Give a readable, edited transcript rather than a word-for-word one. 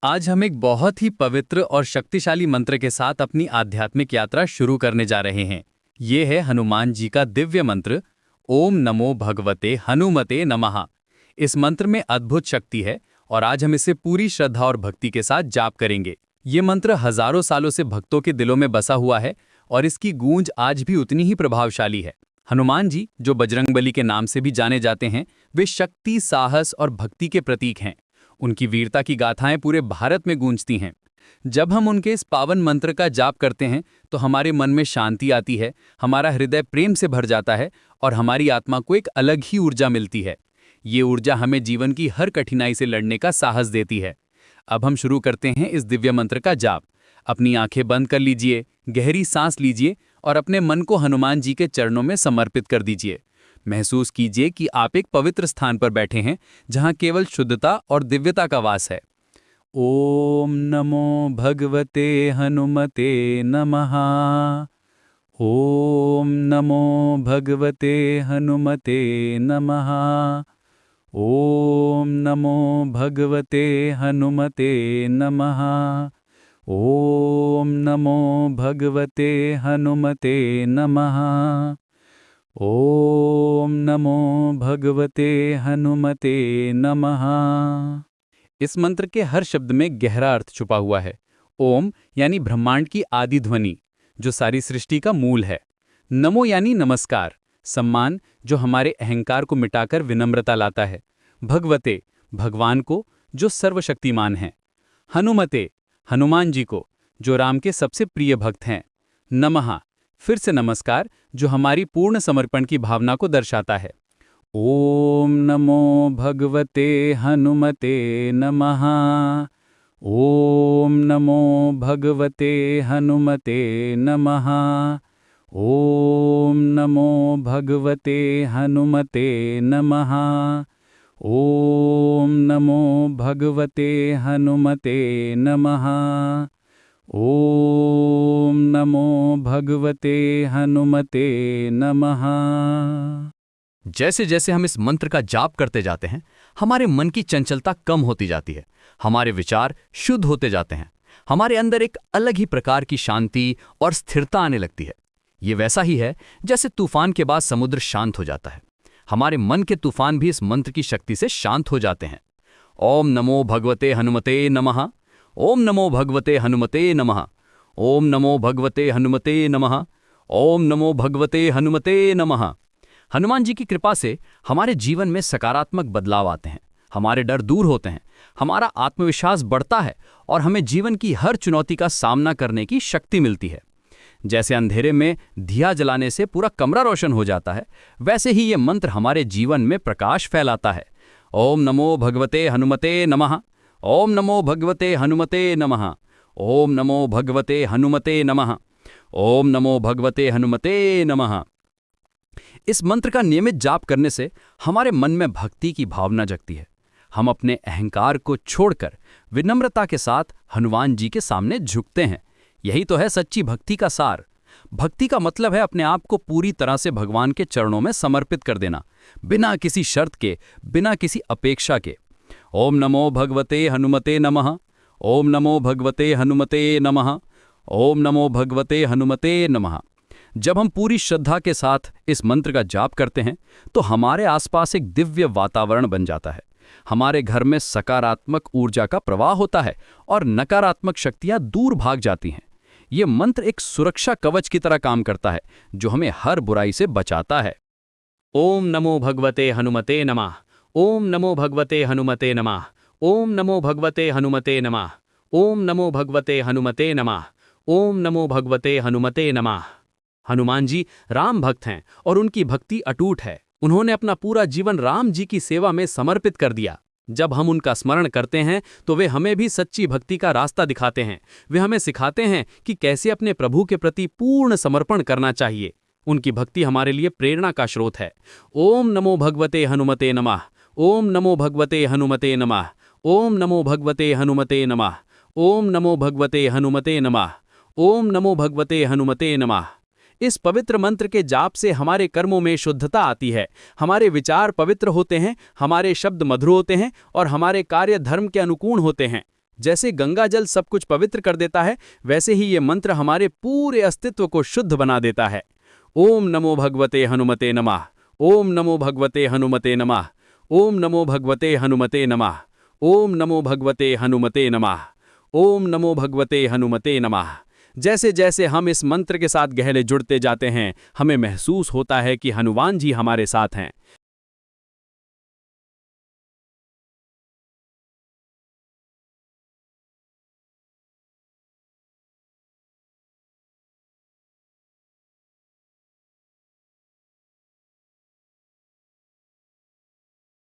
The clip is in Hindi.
आज हम एक बहुत ही पवित्र और शक्तिशाली मंत्र के साथ अपनी आध्यात्मिक यात्रा शुरू करने जा रहे हैं। ये है हनुमान जी का दिव्य मंत्र, ओम नमो भगवते हनुमते नमः। इस मंत्र में अद्भुत शक्ति है और आज हम इसे पूरी श्रद्धा और भक्ति के साथ जाप करेंगे। ये मंत्र हजारों सालों से भक्तों के दिलों में बसा हुआ है और इसकी गूंज आज भी उतनी ही प्रभावशाली है। हनुमान जी, जो बजरंगबली के नाम से भी जाने जाते हैं, वे शक्ति, साहस और भक्ति के प्रतीक हैं। उनकी वीरता की गाथाएं पूरे भारत में गूंजती हैं। जब हम उनके इस पावन मंत्र का जाप करते हैं तो हमारे मन में शांति आती है, हमारा हृदय प्रेम से भर जाता है और हमारी आत्मा को एक अलग ही ऊर्जा मिलती है। ये ऊर्जा हमें जीवन की हर कठिनाई से लड़ने का साहस देती है। अब हम शुरू करते हैं इस दिव्य मंत्र का जाप। अपनी आंखें बंद कर लीजिए, गहरी सांस लीजिए और अपने मन को हनुमान जी के चरणों में समर्पित कर दीजिए। महसूस कीजिए कि आप एक पवित्र स्थान पर बैठे हैं जहां केवल शुद्धता और दिव्यता का वास है। ओम नमो भगवते हनुमते नमः। ओम नमो भगवते हनुमते नमः। ओम नमो भगवते हनुमते नमः। ओम नमो भगवते हनुमते नमः। ओम नमो भगवते हनुमते नमः। इस मंत्र के हर शब्द में गहरा अर्थ छुपा हुआ है। ओम यानी ब्रह्मांड की आदि ध्वनि, जो सारी सृष्टि का मूल है। नमो यानी नमस्कार, सम्मान, जो हमारे अहंकार को मिटाकर विनम्रता लाता है। भगवते, भगवान को, जो सर्वशक्तिमान हैं। हनुमते, हनुमान जी को, जो राम के सबसे प्रिय भक्त हैं। नमः, फिर से नमस्कार, जो हमारी पूर्ण समर्पण की भावना को दर्शाता है। ओम नमो भगवते हनुमते नमः। ओम नमो भगवते हनुमते नमः। ओम नमो भगवते हनुमते नमः। ओम नमो भगवते हनुमते नमः। ओम नमो भगवते हनुमते नमः। जैसे जैसे हम इस मंत्र का जाप करते जाते हैं, हमारे मन की चंचलता कम होती जाती है, हमारे विचार शुद्ध होते जाते हैं, हमारे अंदर एक अलग ही प्रकार की शांति और स्थिरता आने लगती है। ये वैसा ही है जैसे तूफान के बाद समुद्र शांत हो जाता है। हमारे मन के तूफान भी इस मंत्र की शक्ति से शांत हो जाते हैं। ओम नमो भगवते हनुमते नमः। ओम नमो भगवते हनुमते नमः। ओम नमो भगवते हनुमते नमः। ओम नमो भगवते हनुमते नमः। हनुमान जी की कृपा से हमारे जीवन में सकारात्मक बदलाव आते हैं, हमारे डर दूर होते हैं, हमारा आत्मविश्वास बढ़ता है और हमें जीवन की हर चुनौती का सामना करने की शक्ति मिलती है। जैसे अंधेरे में दिया जलाने से पूरा कमरा रोशन हो जाता है, वैसे ही ये मंत्र हमारे जीवन में प्रकाश फैलाता है। ओम नमो भगवते हनुमते नमः। ओम नमो भगवते हनुमते नमः। ओम नमो भगवते हनुमते नमः। ओम नमो भगवते हनुमते नमः। इस मंत्र का नियमित जाप करने से हमारे मन में भक्ति की भावना जगती है। हम अपने अहंकार को छोड़कर विनम्रता के साथ हनुमान जी के सामने झुकते हैं। यही तो है सच्ची भक्ति का सार। भक्ति का मतलब है अपने आप को पूरी तरह से भगवान के चरणों में समर्पित कर देना, बिना किसी शर्त के, बिना किसी अपेक्षा के। ओम नमो भगवते हनुमते नमः। ओम नमो भगवते हनुमते नमः। ओम नमो भगवते हनुमते नमः। जब हम पूरी श्रद्धा के साथ इस मंत्र का जाप करते हैं तो हमारे आसपास एक दिव्य वातावरण बन जाता है। हमारे घर में सकारात्मक ऊर्जा का प्रवाह होता है और नकारात्मक शक्तियां दूर भाग जाती हैं। ये मंत्र एक सुरक्षा कवच की तरह काम करता है, जो हमें हर बुराई से बचाता है। ओम नमो भगवते हनुमते नमः। ओम नमो भगवते हनुमते नमः। ओम नमो भगवते हनुमते नमः। ओम नमो भगवते हनुमते नमः। ओम नमो भगवते हनुमते नमः। हनुमान जी राम भक्त हैं और उनकी भक्ति अटूट है। उन्होंने अपना पूरा जीवन राम जी की सेवा में समर्पित कर दिया। जब हम उनका स्मरण करते हैं तो वे हमें भी सच्ची भक्ति का रास्ता दिखाते हैं। वे हमें सिखाते हैं कि कैसे अपने प्रभु के प्रति पूर्ण समर्पण करना चाहिए। उनकी भक्ति हमारे लिए प्रेरणा का स्रोत है। ओम नमो भगवते हनुमते नमः। ओम नमो भगवते हनुमते नमः। ओम नमो भगवते हनुमते नमः। ओम नमो भगवते हनुमते नमः। ओम नमो भगवते हनुमते नमः। इस पवित्र मंत्र के जाप से हमारे कर्मों में शुद्धता आती है, हमारे विचार पवित्र होते हैं, हमारे शब्द मधुर होते हैं और हमारे कार्य धर्म के अनुकूल होते हैं। जैसे गंगा जल सब कुछ पवित्र कर देता है, वैसे ही ये मंत्र हमारे पूरे अस्तित्व को शुद्ध बना देता है। ओम नमो भगवते हनुमते नमः। ओम नमो भगवते हनुमते नमः। ओम नमो भगवते हनुमते नमः। ओम नमो भगवते हनुमते नमः। ओम नमो भगवते हनुमते नमः। जैसे जैसे हम इस मंत्र के साथ गहरे जुड़ते जाते हैं, हमें महसूस होता है कि हनुमान जी हमारे साथ हैं।